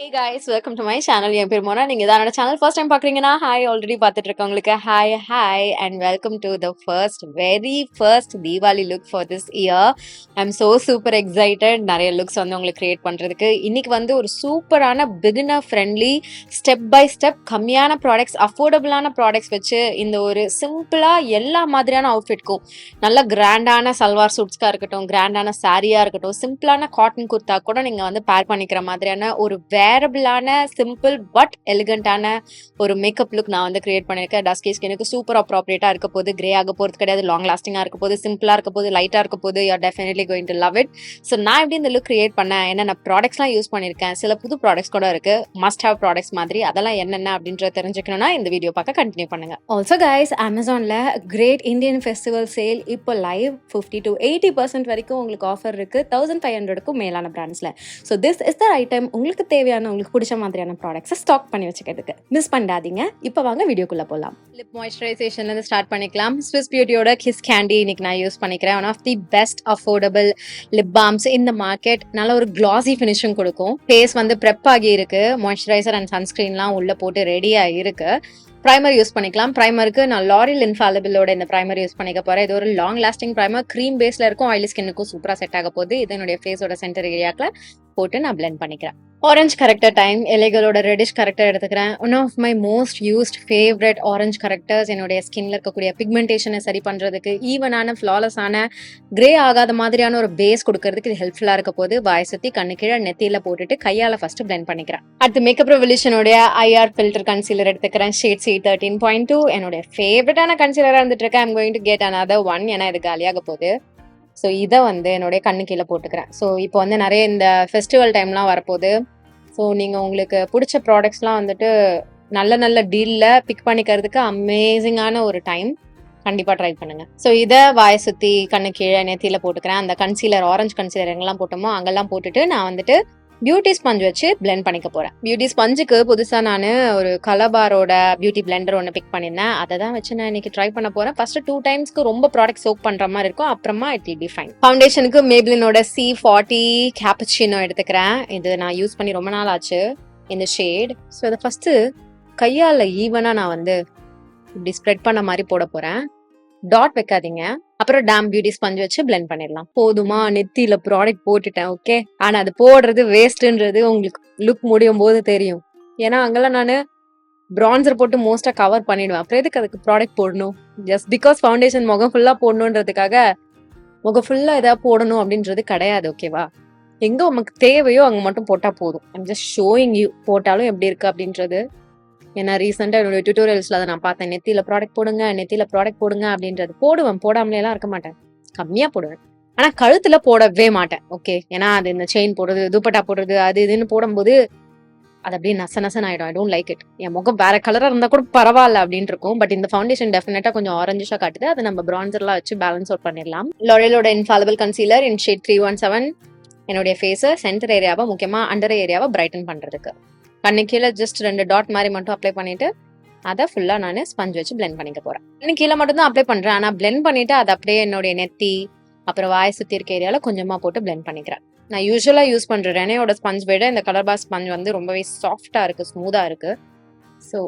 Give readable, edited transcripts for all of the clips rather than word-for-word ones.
Hey guys, welcome to my channel. என் பேர் மோனா. நீங்க தான் என்னோட சேனல் ஃபர்ஸ்ட் டைம் பாக்குறீங்கன்னா ஹாய், ஆல்ரெடி பார்த்துட்டு இருக்கவங்களுக்கு hi and welcome to the very first Deepavali look for this year. I'm so super excited நிறைய looks வந்து உங்களுக்கு கிரியேட் பண்றதுக்கு. இன்னைக்கு வந்து ஒரு சூப்பரான beginner friendly step by step கம்மியான ப்ராடக்ட்ஸ், அஃபோர்டபுளான ப்ராடக்ட்ஸ் வச்சு இந்த ஒரு சிம்பிளா எல்லா மாதிரியான அவுட்ஃபிட்க்கும் நல்ல கிராண்டான சல்வார் சூட்ஸ்க்கா இருக்கட்டும், கிராண்டான சாரியா இருக்கட்டும், சிம்பிளான காட்டன் குர்த்தா கூட நீங்க வந்து பேர் பண்ணிக்கிற மாதிரியான ஒரு வேரபிளான சிம்பிள் பட் எலிகண்டான ஒரு மேக்கப் லுக் நான் வந்து கிரியேட் பண்ணியிருக்கேன். டஸ்கி ஸ்கினுக்கு சூப்பர் அப்ராப்ரியேட்டா இருக்க போது, கிரே ஆக போறது கிடையாது, லாங் லாஸ்டிங்கா இருக்க போது, சிம்பிளா இருக்க போது, லைட்டா இருக்க போது. You are definitely going to love it. So நான் எப்படி இந்த லுக் கிரியேட் பண்ணேன், என்னென்ன ப்ராடக்ட்ஸ்லாம் யூஸ் பண்ணியிருக்கேன், சில புது ப்ராடக்ட்ஸ் கூட இருக்கு, மஸ்ட் ஹேவ் ப்ராடக்ட்ஸ் மாதிரி, அதெல்லாம் என்னென்ன அப்படின்றத தெரிஞ்சுக்கணும்னா இந்த வீடியோ பார்க்க கண்டினியூ பண்ணுங்க. ஆல்சோ கைஸ், அமேசான்ல கிரேட் இந்தியன் ஃபெஸ்டிவல் சேல் இப்போ லைவ் 50 to 80% வரைக்கும் உங்களுக்கு ஆஃபர் இருக்கு 1500க்கும் மேலான பிராண்ட்ஸ்ல. So this is the right time உங்களுக்கு தேவையான, உங்களுக்கு பிடிச்ச மாதிரியான ப்ராடக்ட்ஸை ஸ்டாக் பண்ணி வச்சுக்கிறதுக்கு. மிஸ் பண்ணாதீங்க. இப்போ வாங்க வீடியோக்குள்ள போகலாம். லிப் மாய்ஸ்சரைசேஷன்ல இருந்து ஸ்டார்ட் பண்ணிக்கலாம். ஸ்விஸ் பியூட்டியோட கிஸ் கேண்டி இன்னைக்கு நான் யூஸ் பண்ணிக்கிறேன். One of the best affordable lip balms இந்த மார்க்கெட். நல்ல ஒரு கிளாசி ஃபினிஷிங் கொடுக்கும். ஃபேஸ் வந்து ப்ரெப் ஆகி இருக்கு. மாய்ஸ்சரைசர் அண்ட் சன்ஸ்கிரீன்லாம் உள்ள போட்டு ரெடியா இருக்கு. ப்ரைமர் யூஸ் பண்ணிக்கலாம். ப்ரைமருக்கு நான் லாரியல் இன்ஃபாலிபிளோட இந்த ப்ரைமர் யூஸ் பண்ணிக்க போறேன். இது ஒரு லாங் லாஸ்டிங் ப்ரைமர், க்ரீம் பேஸ்ல இருக்கும். ஆயிலி ஸ்கின்னுக்கும் சூப்பரா செட் ஆக போகுது. இது என்னுடைய ஃபேஸோட சென்டர் ஏரியாக்குள்ள போட்டு நான் பிளெண்ட் பண்ணிக்கிறேன். Orange corrector time. எலைகளோட ரெடிஷ் கரெக்டர் எடுத்துக்கிறேன். One of my most used favourite orange correctors. என்னுடைய ஸ்கின்ல இருக்கக்கூடிய பிக்மெண்டேஷனை சரி பண்றதுக்கு, ஈவனான ஃபிளாலஸான கிரே ஆகாத மாதிரியான ஒரு பேஸ் கொடுக்கறதுக்கு இது ஹெல்ப்ஃபுல்லா இருக்க போது. வாய் சுத்தி கண்ணு கீழே நெத்தியில போட்டுட்டு கையால ஃபர்ஸ்ட் பிளெண்ட் பண்ணிக்கிறேன். அடுத்து மேக்கப் ரெவல்யூஷனோட ஐஆர் ஃபில்டர் கன்சீலர் எடுத்துக்கிறேன். ஷேட் C13.2 என்னுடைய ஃபேவரட்டான கன்சீலரா இருந்துட்டு இருக்கேன். I'm going to get another one ஏன்னா இது காலியாக போகுது. ஸோ இதை வந்து என்னுடைய கண்ணு கீழே போட்டுக்கிறேன். ஸோ இப்போ வந்து நிறைய இந்த ஃபெஸ்டிவல் டைம்லாம் வரப்போகுது. ஸோ நீங்கள் உங்களுக்கு பிடிச்ச ப்ராடக்ட்ஸ்லாம் வந்துட்டு நல்ல நல்ல டீலில் பிக் பண்ணிக்கிறதுக்கு அமேசிங்கான ஒரு டைம். கண்டிப்பாக ட்ரை பண்ணுங்க. ஸோ இதை வாயை சுற்றி கண்ணு கீழே நெத்தியில் போட்டுக்கிறேன். அந்த கன்சீலர், ஆரஞ்சு கன்சீலர் எங்கெல்லாம் போட்டோமோ அங்கெல்லாம் போட்டுட்டு நான் வந்துட்டு பியூட்டி ஸ்பஞ்ச் வச்சு பிளெண்ட் பண்ணிக்க போறேன். பியூட்டி ஸ்பஞ்சுக்கு புதுசா நான் ஒரு கலபாரோட பியூட்டி பிளெண்டர் ஒன்று பிக் பண்ணியிருந்தேன். அதை தான் வச்சு நான் இன்னைக்கு ட்ரை பண்ண போறேன். ஃபர்ஸ்ட் 2 டைம்ஸ்க்கு ரொம்ப ப்ராடக்ட் சோக் பண்ற மாதிரி இருக்கும், அப்புறமா இட் வில் பி ஃபைன். ஃபவுண்டேஷனுக்கு மேப்ளினோட C40 கேப்பச்சினோ எடுத்துக்கிறேன். இது நான் யூஸ் பண்ணி ரொம்ப நாள் ஆச்சு இந்த ஷேட். ஸோ இதை ஃபர்ஸ்ட் கையால ஈவனா நான் வந்து இப்படி ஸ்ப்ரெட் பண்ண மாதிரி போட போறேன். டாட் வைக்காதீங்க. அப்புறம் டேம் பியூட்டி ஸ்பஞ்ச் வச்சு பிளெண்ட் பண்ணிடலாம். போதுமா? நெத்தியில ப்ராடக்ட் போட்டுட்டேன். ஓகே, ஆனா அது போடுறது வேஸ்ட்ன்றது உங்களுக்கு லுக் முடியும் போது தெரியும். ஏன்னா அங்கெல்லாம் நான் பிரான்சர் போட்டு மோஸ்டா கவர் பண்ணிடுவேன். அப்புறம் எதுக்கு அதுக்கு ப்ராடக்ட் போடணும்? ஜஸ்ட் பிகாஸ் ஃபவுண்டேஷன் முகம் ஃபுல்லா போடணுன்றதுக்காக முகம் ஃபுல்லா ஏதாவது போடணும் அப்படின்றது கிடையாது. ஓகேவா? எங்க உனக்கு தேவையோ அங்க மட்டும் போட்டா போதும். ஐம் ஜஸ்ட் ஷோயிங் யூ போட்டாலும் எப்படி இருக்கு அப்படின்றது. ஏன்னா ரீசெண்டா என்னோட டியூட்டோரியல்ஸ்ல அதை நான் பார்த்தேன். நெத்தியில ப்ராடக்ட் போடுங்க அப்படின்றது. போடுவேன், போடாமலே எல்லாம் இருக்க மாட்டேன், கம்மியா போடுவேன். ஆனா கழுத்துல போடவே மாட்டேன். ஓகே, ஏன்னா அது இந்த செயின் போடுறது, துப்பட்டா போடுறது, அது இதுன்னு போடும்போது அது அப்படியே நசன் ஆயிடும். I don't like it. என் முகம் வேற கலரா இருந்தா கூட பரவாயில்ல அப்படின்னு இருக்கும். பட் இந்த ஃபவுண்டேஷன் டெஃபினட்டா கொஞ்சம் ஆரஞ்சிஷா காட்டுது. அதை நம்ம பிரான்சர்லாம் வச்சு பேலன்ஸ் அவுட் பண்ணிடலாம். லாரியலோட இன்ஃபாலிபிள் கன்சீலர் இன் ஷேட் 317 என்னுடைய ஃபேஸை சென்டர் ஏரியாவை, முக்கியமா அண்டர் ஏரியாவை பிரைட்டன் பண்றதுக்கு. கண்ணு கீழே ஜஸ்ட் 2 டாட் மாதிரி மட்டும் அப்ளை பண்ணிட்டு அதை ஃபுல்லா நான் ஸ்பஞ்ச் வச்சு பிளெண்ட் பண்ணிக்க போறேன். கண்ணு கீழே மட்டும் தான் அப்ளை பண்றேன். ஆனா பிளெண்ட் பண்ணிட்டு அதை அப்படியே என்னுடைய நெத்தி அப்புறம் வாய் சுத்தி இருக்க ஏரியால கொஞ்சமா போட்டு பிளெண்ட் பண்ணிக்கிறேன். நான் யூஸ்வலா யூஸ் பண்ற ரெனேயோட ஸ்பஞ்ச் விட இந்த கலர் பார் ஸ்பஞ்ச் வந்து ரொம்பவே சாஃப்டா இருக்கு, ஸ்மூதா இருக்கு. So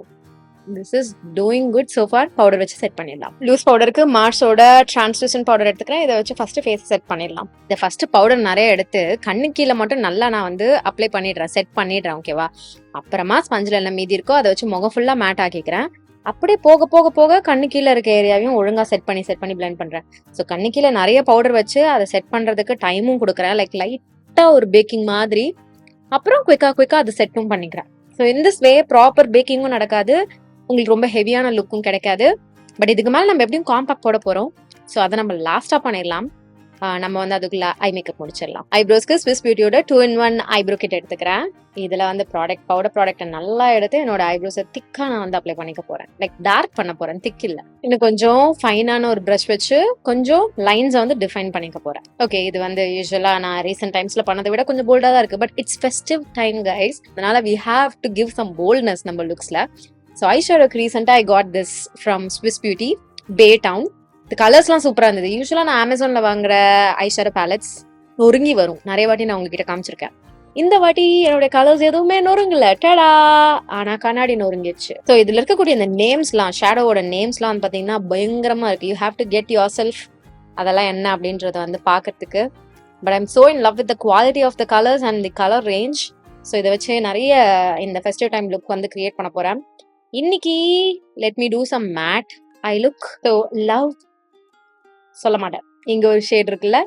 this is doing good so for. Powder வச்சு செட் பண்ணிடலாம். லூஸ் பவுடருக்கு மார்ஸோட டிரான்ஸ்லூசன்ட் பவுடர் எடுத்துக்கிறேன். இதை வச்சு ஃபர்ஸ்ட் ஃபேஸ் செட் பண்ணிடலாம். இதை ஃபர்ஸ்ட் பவுடர் நிறைய எடுத்து கண்ணு கீழே மட்டும் நல்லா நான் வந்து அப்ளை பண்ணிடுறேன், செட் பண்ணிடுறேன். ஓகேவா? அப்புறமா ஸ்பஞ்சில் என்ன மீதி இருக்கோ அதை வச்சு முகம் ஃபுல்லா மேட் ஆக்கிக்கிறேன். அப்படியே போக போக போக கண்ணு கீழே இருக்க ஏரியாவையும் ஒழுங்கா செட் பண்ணி பிளெண்ட் பண்றேன். ஸோ கண்ணு கீழே நிறைய பவுடர் வச்சு அதை செட் பண்றதுக்கு டைமும் கொடுக்குறேன். லைட்டா ஒரு பேக்கிங் மாதிரி. அப்புறம் குயிக்கா அதை செட்டும் பண்ணிக்கிறேன். ஸோ இந்த வே ப்ராப்பர் பேக்கிங்கும் நடக்காது, உங்களுக்கு ரொம்ப ஹெவியான லுக்கும் கிடைக்காது. பட் இதுக்கு மேலே நம்ம எப்படியும் காம்பாக்ட் போட போறோம். ஸோ அதை நம்ம லாஸ்டா பண்ணிடலாம். நம்ம வந்து அதுக்குள்ள ஐ மேக்கப் முடிச்சிடலாம். ஐப்ரோஸ்க்கு ஸ்விஸ் பியூட்டியோட 2-in-1 ஐப்ரோ கிட் எடுத்துக்கிறேன். இதுல வந்து பவுடர் ப்ராடக்ட் நல்லா எடுத்து என்னோட ஐப்ரோஸை திக்கா நான் வந்து அப்ளை பண்ணிக்க போறேன். லைக் டார்க் பண்ண போறேன், திக் இல்ல. இன்னும் கொஞ்சம் ஃபைனான ஒரு ப்ரஷ் வச்சு கொஞ்சம் லைன்ஸை வந்து டிஃபைன் பண்ணிக்க போறேன். ஓகே, இது வந்து யூஸ்வலா நான் ரீசெண்ட் டைம்ஸ்ல பண்ணதை விட கொஞ்சம் போல்டா தான் இருக்கு. But it's festive time guys, அதனால we have to give some boldness நம்ம லுக்ஸ்ல. ஸோ ஐஷேடோக்கு ரீசெண்டா I got this from Swiss beauty bay town. இந்த கலர்ஸ்லாம் சூப்பரா இருந்தது. யூஸ்வலா நான் அமேசான்ல வாங்குற ஐஷேடோ பேலட்ஸ் நொறுங்கி வரும். நிறைய வாட்டி நான் உங்ககிட்ட காமிச்சிருக்கேன். இந்த வாட்டி என்னோட கலர்ஸ் எதுவுமே நொறுங்கல டடா, ஆனா கண்ணாடி நொறுங்கிடுச்சு. ஸோ இதுல இருக்கக்கூடிய இந்த நேம்ஸ்லாம், ஷேடோவோட நேம்ஸ்லாம் வந்து பாத்தீங்கன்னா பயங்கரமா இருக்கு. You have to get yourself அதெல்லாம் என்ன அப்படின்றத வந்து பாக்குறதுக்கு. But I'm so in love with the quality of the colours and the colour range. So இதை வச்சு நிறைய இந்த ஃபெஸ்டிவ் டைம் லுக் வந்து கிரியேட் பண்ண போறேன். இன்னைக்கு let me do some matte eye look. So love சொல்ல மாட்டேன். இங்க ஒரு ஷேட் இருக்குல்ல,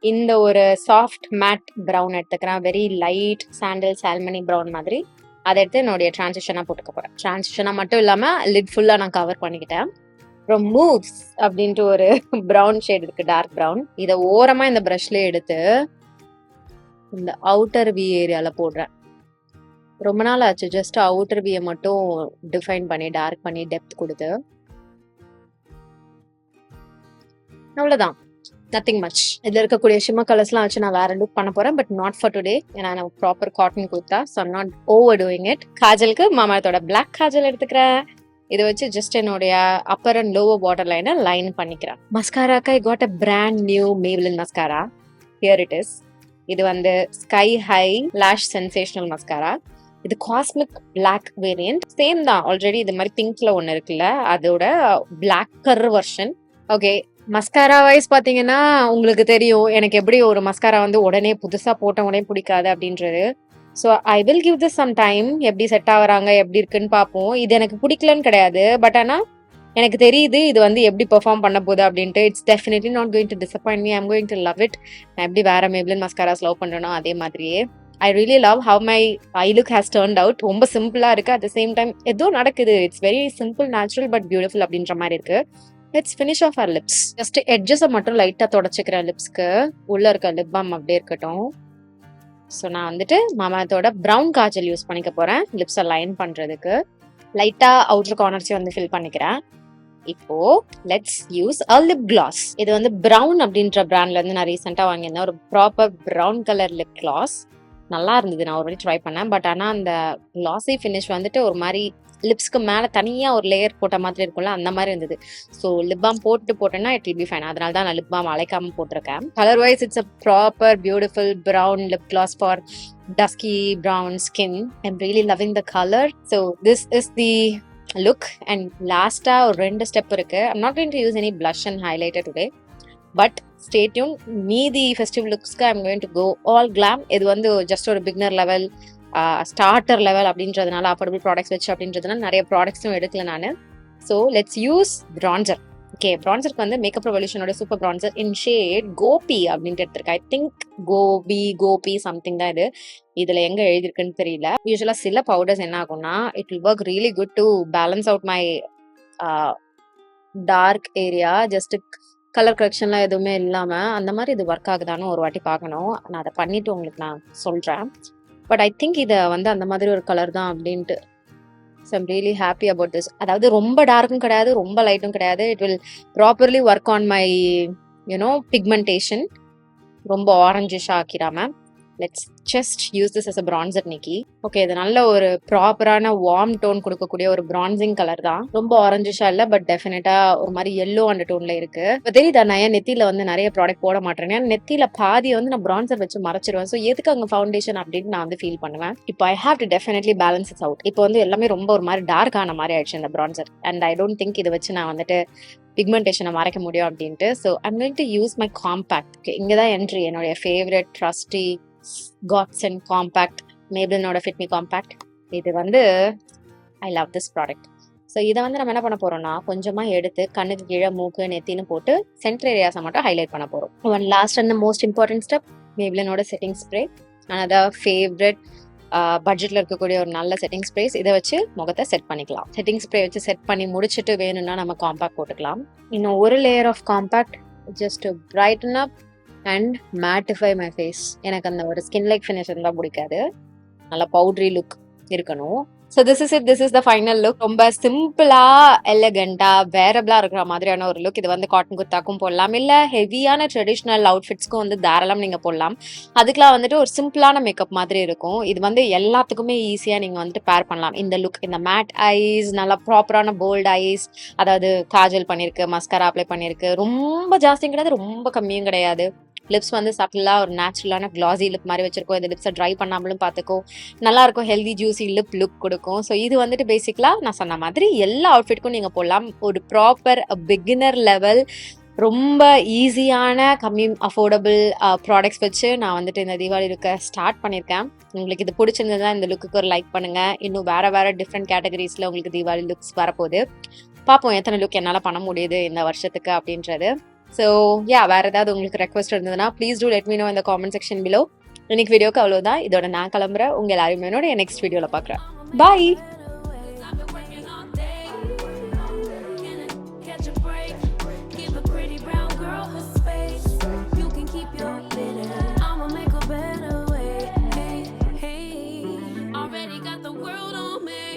இந்த ஒரு சாஃப்ட் மேட் ப்ரௌன் எடுத்துக்கிறேன். Very light sandal salmony brown மாதிரி. அதை எடுத்து என்னுடைய டிரான்சிஷனா போட்டுக்க போறேன். டிரான்சிஷனா மட்டும் இல்லாம லிட் ஃபுல்லா நான் கவர் பண்ணிக்கிட்டேன். அப்புறம் மூவ்ஸ் அப்படின்ட்டு ஒரு ப்ரௌன் ஷேட் இருக்கு, டார்க் ப்ரௌன். இதை ஓரமா இந்த ப்ரஷ்ல எடுத்து இந்த அவுட்டர் வி ஏரியால போடுறேன். ரொம்ப நாள் ஆச்சு ஜஸ்ட் அவுட்டர் வியை மட்டும் டிஃபைன் பண்ணி டார்க் பண்ணி டெப்த் கொடுத்து. அவ்வளவுதான், நத்திங் மச். இதுல இருக்கக்கூடிய ஷிம்மர் கலர்ஸ்லாம் வச்சு நான் வேற லுக் பண்ண போறேன், பட் நாட் ஃபார் டுடே. ஏன்னா நான் ப்ராப்பர் காட்டன் கொடுத்தா, so I'm not over doing it. காஜலுக்கு மாமாத்தோட பிளாக் காஜல் எடுத்துக்கிறேன். இதை வச்சு ஜஸ்ட் என்னுடைய அப்பர் அண்ட் லோவர் பார்டர் லைனை லைன் பண்ணிக்கிறேன். மஸ்காராக்கு I got a brand new Maybelline mascara. Here it is. இது வந்து sky high lash sensational mascara. இது காஸ்மிக் பிளாக் வேரியன்ட். சேம் தான், ஆல்ரெடி இது மாதிரி பிங்க்ல ஒன்று இருக்குல்ல, அதோட blacker version. Okay, mascara wise பாத்தீங்கன்னா உங்களுக்கு தெரியும் எனக்கு எப்படி ஒரு மஸ்காரா வந்து உடனே புதுசா போட்ட உடனே பிடிக்காது அப்படின்றது. So I will give this some time. எப்படி செட் ஆகுறாங்க எப்படி இருக்குன்னு பார்ப்போம். இது எனக்கு பிடிக்கலன்னு கிடையாது, பட் ஆனால் எனக்கு தெரியுது இது வந்து எப்படி பெர்ஃபார்ம் பண்ண போகுது அப்படின்ட்டு. It's definitely not going to disappoint me. I'm going to love it. நான் எப்படி வேற Maybelline மஸ்காராஸ் லவ் பண்றேனோ அதே மாதிரியே I really love how my eye look has turned out. ரொம்ப சிம்பிளா இருக்கு, அட் த சேம் டைம் ஏதோ நடக்குது. It's very simple, natural but beautiful அப்படின்ற மாதிரி இருக்கு. Let's finish off our lips. Just எட்ஜஸை மட்டும் லைட்டா தொடச்சிக்கிறேன் லிப்ஸ்க்கு. உள்ள இருக்க லிப் பாம் அப்படியே இருக்கட்டும். ஸோ நான் வந்துட்டு மாமாத்தோட ப்ரௌன் காஜல் யூஸ் பண்ணிக்க போறேன் லிப்ஸை லைன் பண்றதுக்கு. லைட்டா அவுட்டர் கார்னர்ஸையும் வந்து ஃபில் பண்ணிக்கிறேன். இப்போ let's use a lip gloss. இது வந்து ப்ரௌன் அப்படின்ற பிராண்ட்ல இருந்து நான் ரீசெண்டா வாங்கியிருந்தேன். ஒரு proper brown colour lip gloss. நல்லா இருந்தது, நான் ஒரு வாட்டி ட்ரை பண்ணேன். பட் ஆனால் அந்த கிளாஸி ஃபினிஷ் வந்துட்டு ஒரு மாதிரி லிப்ஸ்க்கு மேலே தனியாக ஒரு லேயர் போட்ட மாதிரி இருக்கும்ல, அந்த மாதிரி இருந்தது. ஸோ லிப் பாம் போட்டேன்னா இட் வில் பி ஃபைன். அதனால தான் நான் லிப் பாம் அழைக்காம போட்டிருக்கேன். Colour wise it's a proper beautiful brown lip gloss for dusky brown skin. I'm really loving the colour. So this is the look. And லாஸ்டா ஒரு 2 step இருக்கு. I'm not going to use any blush and highlighter today, but stay tuned. மீதி festive லுக்ஸ்க்கு I'm going to go all glam. இது வந்து just ஒரு beginner level, starter level அப்படின்றதுனால, affordable products வச்சு அப்படின்றதுனால நிறைய ப்ராடக்ட்ஸும் எடுக்கல நான். So let's use bronzer. Okay, பிரான்சருக்கு வந்து மேக்கப் ரெவல்யூஷனோட சூப்பர் பிரான்சர் இன் ஷேட் கோபி அப்படின்ட்டு எடுத்திருக்கேன். ஐ திங்க் கோபி சம்திங் தான் இது. இதுல எங்க எழுதிருக்குன்னு தெரியல. யூஸ்வலா சில பவுடர்ஸ் என்ன ஆகும்னா it will work really good to balance out my dark area. Just colour கரெக்ஷன்லாம் எதுவுமே இல்லாம அந்த மாதிரி இது ஒர்க் ஆகுதான்னு ஒரு வாட்டி பார்க்கணும். நான் அதை பண்ணிட்டு உங்களுக்கு நான் சொல்றேன். பட் ஐ திங்க் இதை வந்து அந்த மாதிரி ஒரு கலர் தான் அப்படின்ட்டு. So I'm really happy about this. அதாவது ரொம்ப டார்க்கும் கிடையாது, ரொம்ப லைட்டும் கிடையாது. It will properly work on my pigmentation. ரொம்ப ஆரஞ்சிஷா ஆக்கிடாம. Let's just use this as a bronzer நிக்கி. ஓகே, இது நல்ல ஒரு ப்ராப்பரான வார்ம் டோன் கொடுக்கக்கூடிய ஒரு பிரான்சிங் கலர் தான். ரொம்ப ஆரஞ்சிஷா இல்லை, பட் டெஃபினட்டா ஒரு மாதிரி எல்லோ அண்டர் டோன்ல இருக்கு. இப்போ தெரியுதா நான் ஏன் நெத்தியில வந்து நிறைய ப்ராடக்ட் போட மாட்டேன். ஏன்னா நெத்தியில பாதி வந்து நான் பிரான்சர் வச்சு மறைச்சிருவேன். ஸோ எதுக்கு அங்கே ஃபவுண்டேஷன் அப்படின்னு நான் வந்து ஃபீல் பண்ணுவேன். இப்போ I have to definitely balance it's out. இப்போ வந்து எல்லாமே ரொம்ப ஒரு மாதிரி டார்க் ஆன மாதிரி ஆயிடுச்சு இந்த bronzer. And I don't think இதை வச்சு நான் வந்துட்டு பிக்மெண்டேஷனை மறைக்க முடியும் அப்படின்ட்டு. So I'm going to use my compact. இங்கே தான் என்ட்ரி. என்னுடைய ஃபேவரட் ட்ரஸ்டி காட்சன் காம்பேக்ட், Maybellineோட ஃபிட் மீ காம்பேக்ட். இது வந்து I love this product. So இதை வந்து நம்ம என்ன பண்ண போறோம்னா கொஞ்சமாக எடுத்து கண்ணுக்கு கீழே மூக்கு நெத்தின்னு போட்டு சென்டர் ஏரியாஸை மட்டும் ஹைலைட் பண்ண போறோம். One last and most important step, Maybellineோட செட்டிங் ஸ்ப்ரே. அனதர் ஃபேவரட் பட்ஜெட்ல இருக்கக்கூடிய ஒரு நல்ல செட்டிங் ஸ்ப்ரேஸ். இதை வச்சு முகத்தை செட் பண்ணிக்கலாம். செட்டிங் ஸ்ப்ரே வச்சு செட் பண்ணி முடிச்சுட்டு வேணும்னா நம்ம காம்பேக்ட் போட்டுக்கலாம். இன்னும் ஒரு layer of compact just brighten up and mattify my face. எனக்கு அந்த ஒரு ஸ்கின் லைக் ஃபினிஷ் இருந்தால் பிடிக்காது, நல்லா பவுட்ரி லுக் இருக்கணும். So this is the final look. ரொம்ப சிம்பிளா எலகண்டா வேரபிளா இருக்கிற மாதிரியான ஒரு லுக். இது வந்து காட்டன் குர்த்தாக்கும் போடலாம், இல்லை ஹெவியான ட்ரெடிஷ்னல் அவுட்ஃபிட்ஸ்க்கும் வந்து தாராளம் நீங்கள் போடலாம். அதுக்கெல்லாம் வந்துட்டு ஒரு சிம்பிளான மேக்கப் மாதிரி இருக்கும். இது வந்து எல்லாத்துக்குமே ஈஸியாக நீங்கள் வந்துட்டு பேர் பண்ணலாம். இந்த லுக், இந்த மேட் ஐஸ், நல்லா ப்ராப்பரான போல்ட் ஐஸ், அதாவது காஜல் பண்ணியிருக்கு, மஸ்காரா அப்ளை பண்ணியிருக்கு, ரொம்ப ஜாஸ்தியும் கிடையாது ரொம்ப கம்மியும் கிடையாது, லிப்ஸ் வந்து சட்டிலாக ஒரு நேச்சுரலான கிளாஸி லிப் மாதிரி வச்சிருக்கோம். இந்த லிப்ஸை ட்ரை பண்ணாமலும் பார்த்துக்கோ, நல்லாயிருக்கும், ஹெல்தி ஜூஸி லிப் லுக் கொடுக்கும். ஸோ இது வந்துட்டு பேசிக்கலாக நான் சொன்ன மாதிரி எல்லா அவுட்ஃபிட்க்கும் நீங்கள் போடலாம். ஒரு ப்ராப்பர் பிகினர் லெவல் ரொம்ப ஈஸியான கம்மி அஃபோர்டபுள் ப்ராடக்ட்ஸ் வச்சு நான் வந்துட்டு இந்த தீபாவளி லுக்கை ஸ்டார்ட் பண்ணியிருக்கேன். உங்களுக்கு இது பிடிச்சிருந்ததுன்னா இந்த லுக்குக்கு ஒரு லைக் பண்ணுங்கள். இன்னும் வேறு டிஃப்ரெண்ட் கேட்டகரிஸில் உங்களுக்கு தீபாவளி லுக்ஸ் வரப்போகுது. பார்ப்போம் எத்தனை லுக் என்னால் பண்ண முடியுது இந்த வருஷத்துக்கு அப்படின்றது. ஸோ வேறு ஏதாவது உங்களுக்கு ரெக்வஸ்ட் இருந்ததுன்னா please do let me know இந்த காமெண்ட் செக்ஷன் பிலோ. இன்னைக்கு வீடியோக்கு அவ்வளோதான். இதோட நான் கிளம்புறேன். உங்கள் எல்லாருமே என்னோட நெக்ஸ்ட் வீடியோவில் பார்க்குறேன். பாய்.